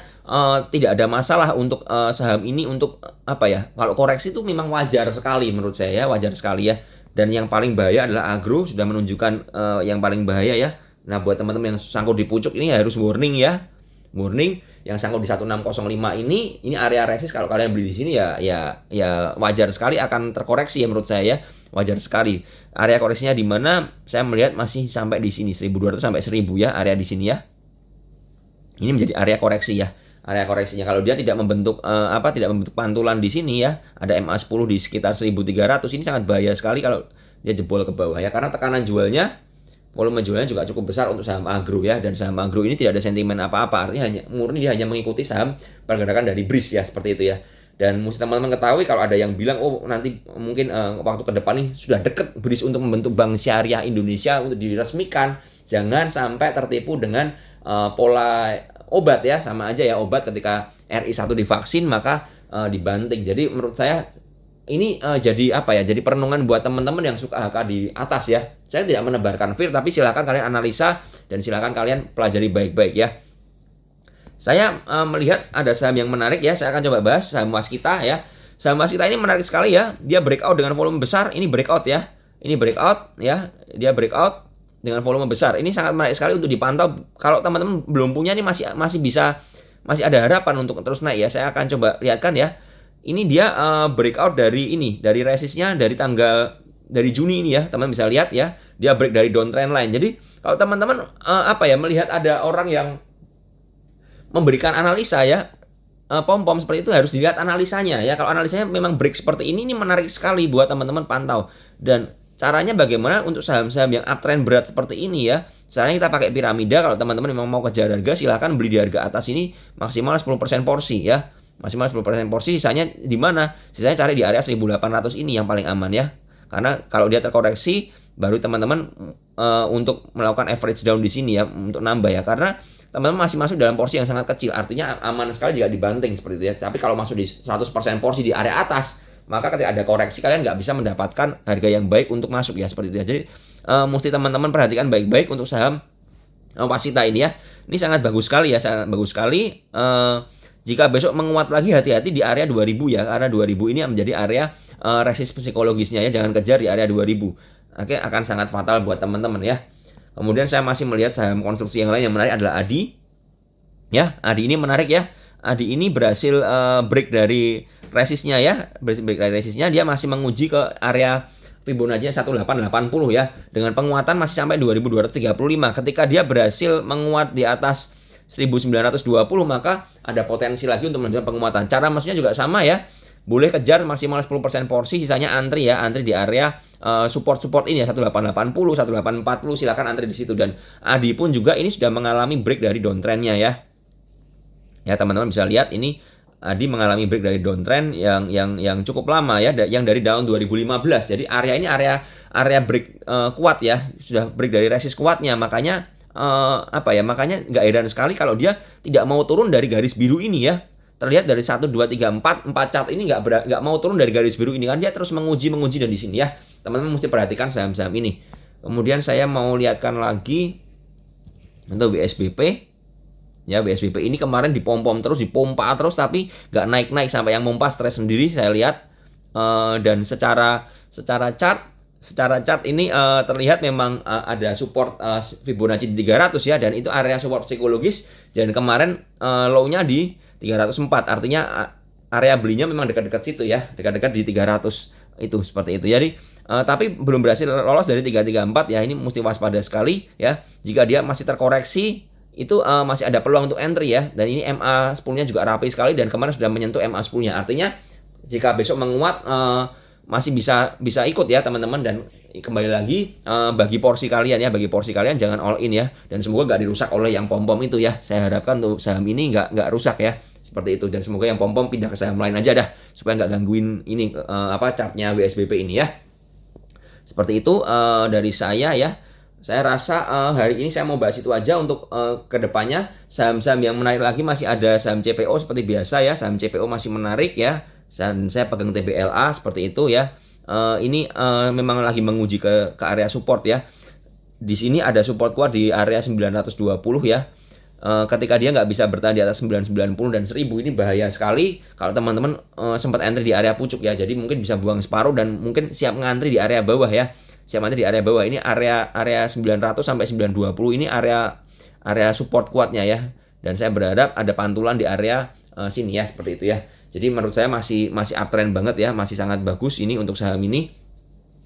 A: tidak ada masalah untuk saham ini untuk apa ya? Kalau koreksi itu memang wajar sekali menurut saya ya, wajar sekali ya. Dan yang paling bahaya adalah agro, sudah menunjukkan yang paling bahaya ya. Nah, buat teman-teman yang sangkut di pucuk ini harus warning ya. Warning yang sangkut di 1605 ini area resist kalau kalian beli di sini ya wajar sekali akan terkoreksi ya menurut saya ya. Wajar sekali. Area koreksinya di mana saya melihat masih sampai di sini 1200 sampai 1000 ya, area di sini ya. Ini menjadi area koreksi ya. Area koreksinya kalau dia tidak membentuk pantulan di sini ya, ada MA10 di sekitar 1300, ini sangat bahaya sekali kalau dia jebol ke bawah ya karena tekanan jualnya, volume jualnya juga cukup besar untuk saham agro ya, dan saham agro ini tidak ada sentimen apa-apa, artinya dia hanya mengikuti saham pergerakan dari BRIS ya, seperti itu ya. Dan mesti teman-teman ketahui kalau ada yang bilang nanti mungkin waktu ke depan nih sudah deket BRIS untuk membentuk Bank Syariah Indonesia untuk diresmikan, jangan sampai tertipu dengan pola obat ya, sama aja ya obat ketika RI1 divaksin maka dibanting. Jadi menurut saya ini jadi perenungan buat teman-teman yang suka HK di atas ya. Saya tidak menebarkan fear, tapi silakan kalian analisa dan silakan kalian pelajari baik-baik ya. Saya melihat ada saham yang menarik ya, saya akan coba bahas saham Waskita ya. Saham Waskita ini menarik sekali ya, dia breakout dengan volume besar, ini breakout ya. ini breakout ya, dia breakout dengan volume besar. Ini sangat menarik sekali untuk dipantau. Kalau teman-teman belum punya nih masih ada harapan untuk terus naik ya. Saya akan coba lihatkan ya. Ini dia breakout dari resistnya dari Juni ini ya. Teman bisa lihat ya, dia break dari downtrend line. Jadi kalau teman-teman melihat ada orang yang memberikan analisa ya, pom-pom seperti itu, harus dilihat analisanya ya. Kalau analisanya memang break seperti ini menarik sekali buat teman-teman pantau. Dan caranya bagaimana untuk saham-saham yang uptrend berat seperti ini ya. Caranya kita pakai piramida. Kalau teman-teman memang mau kejar harga, silahkan beli di harga atas ini maksimal 10% porsi ya. Maksimal 10% porsi, sisanya di mana? Sisanya cari di area 1800 ini yang paling aman ya. Karena kalau dia terkoreksi baru teman-teman untuk melakukan average down di sini ya, untuk nambah ya. Karena teman-teman masih masuk dalam porsi yang sangat kecil, artinya aman sekali jika dibanting seperti itu ya. Tapi kalau masuk di 100% porsi di area atas, maka ketika ada koreksi kalian nggak bisa mendapatkan harga yang baik untuk masuk ya, seperti itu ya. Jadi mesti teman-teman perhatikan baik-baik untuk saham Wasita ini ya. Ini sangat bagus sekali ya, sangat bagus sekali. Jika besok menguat lagi, hati-hati di area 2000 ya, karena 2000 ini menjadi area resist psikologisnya ya, jangan kejar di area 2000. Oke, akan sangat fatal buat teman-teman ya. Kemudian saya masih melihat saham konstruksi yang lain yang menarik adalah ADI. Ya, ADI ini menarik ya. ADI ini berhasil break dari resistnya ya. Break dari resistnya, dia masih menguji ke area Fibonacci 1880 ya. Dengan penguatan masih sampai 2235. Ketika dia berhasil menguat di atas 1920, maka ada potensi lagi untuk melanjutkan penguatan. Cara maksudnya juga sama ya. Boleh kejar maksimal 10% porsi, sisanya antri ya, antri di area support ini ya, 1880, 1840, silakan antri di situ. Dan ADI pun juga ini sudah mengalami break dari downtrendnya ya. Ya, teman-teman bisa lihat ini ADI mengalami break dari downtrend yang cukup lama ya, yang dari tahun 2015. Jadi area ini area break kuat ya, sudah break dari resist kuatnya. Makanya makanya nggak heran sekali kalau dia tidak mau turun dari garis biru ini ya. Terlihat dari 1, 2, 3, 4 chart ini nggak mau turun dari garis biru ini kan, dia terus menguji dan di sini ya. Teman-teman mesti perhatikan saham-saham ini. Kemudian saya mau lihatkan lagi untuk BSBP. Ya, BSBP ini kemarin dipompa terus tapi nggak naik-naik, sampai yang mompa stres sendiri saya lihat. Dan secara chart ini terlihat memang ada support Fibonacci di 300 ya, dan itu area support psikologis. Dan kemarin low-nya di 304, artinya area belinya memang dekat-dekat situ ya, dekat-dekat di 300 itu, seperti itu. Jadi tapi belum berhasil lolos dari 334 ya, ini mesti waspada sekali ya. Jika dia masih terkoreksi itu masih ada peluang untuk entry ya. Dan ini MA 10-nya juga rapi sekali dan kemarin sudah menyentuh MA 10-nya. Artinya jika besok menguat masih bisa ikut ya teman-teman. Dan kembali lagi bagi porsi kalian jangan all in ya, dan semoga nggak dirusak oleh yang pom-pom itu ya. Saya harapkan untuk saham ini nggak rusak ya, seperti itu. Dan semoga yang pom-pom pindah ke saham lain aja dah, supaya nggak gangguin ini chartnya WSBP ini ya. Seperti itu dari saya ya. Saya rasa hari ini saya mau bahas itu aja. Untuk kedepannya saham-saham yang menarik lagi masih ada saham CPO seperti biasa ya. Saham CPO masih menarik ya. Dan saya pegang TBLA seperti itu ya. Ini memang lagi menguji ke area support ya. Di sini ada support kuat di area 920 ya. Ketika dia nggak bisa bertahan di atas 990 dan 1000, ini bahaya sekali kalau teman-teman sempat entry di area pucuk ya. Jadi mungkin bisa buang separuh dan mungkin siap ngantri di area bawah ya. Siap ngantri di area bawah. Ini area 900 sampai 920 ini area support kuatnya ya. Dan saya berharap ada pantulan di area sini ya, seperti itu ya. Jadi menurut saya masih uptrend banget ya, masih sangat bagus ini untuk saham ini.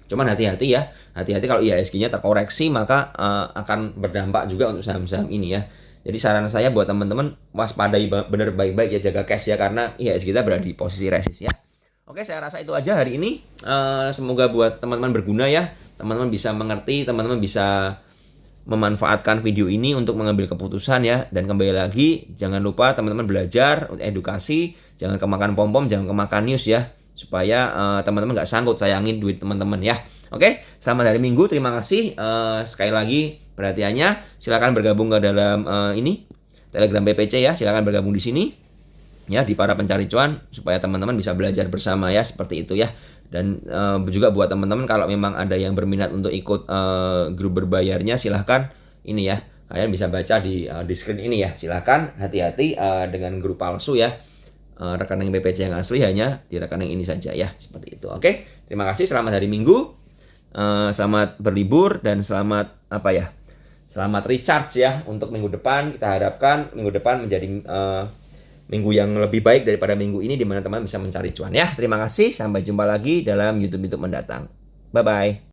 A: Cuman hati-hati ya. Hati-hati kalau IHSG-nya terkoreksi, maka akan berdampak juga untuk saham-saham ini ya. Jadi saran saya buat teman-teman, waspadai bener baik-baik ya, jaga cash ya, karena IHSG kita berada di posisi resist ya. Oke, saya rasa itu aja hari ini. Semoga buat teman-teman berguna ya. Teman-teman bisa mengerti, teman-teman bisa memanfaatkan video ini untuk mengambil keputusan ya. Dan kembali lagi, jangan lupa teman-teman belajar, edukasi, jangan kemakan pom-pom, jangan kemakan news ya, supaya teman-teman nggak sangkut sayangin duit teman-teman ya. Oke, selamat hari Minggu, terima kasih sekali lagi perhatiannya. Silakan bergabung ke dalam Telegram PPC ya, silakan bergabung di sini ya, di para pencari cuan, supaya teman-teman bisa belajar bersama ya, seperti itu ya. Dan juga buat teman-teman kalau memang ada yang berminat untuk ikut grup berbayarnya, silahkan ini ya, kalian bisa baca di screen ini ya. Silahkan, hati-hati dengan grup palsu ya. Rekening PPC yang asli hanya di rekening ini saja ya, seperti itu. Oke, terima kasih, selamat hari Minggu. Selamat berlibur dan selamat selamat recharge ya untuk minggu depan. Kita harapkan minggu depan menjadi minggu yang lebih baik daripada minggu ini, di mana teman bisa mencari cuan ya. Terima kasih, sampai jumpa lagi dalam YouTube mendatang. Bye bye.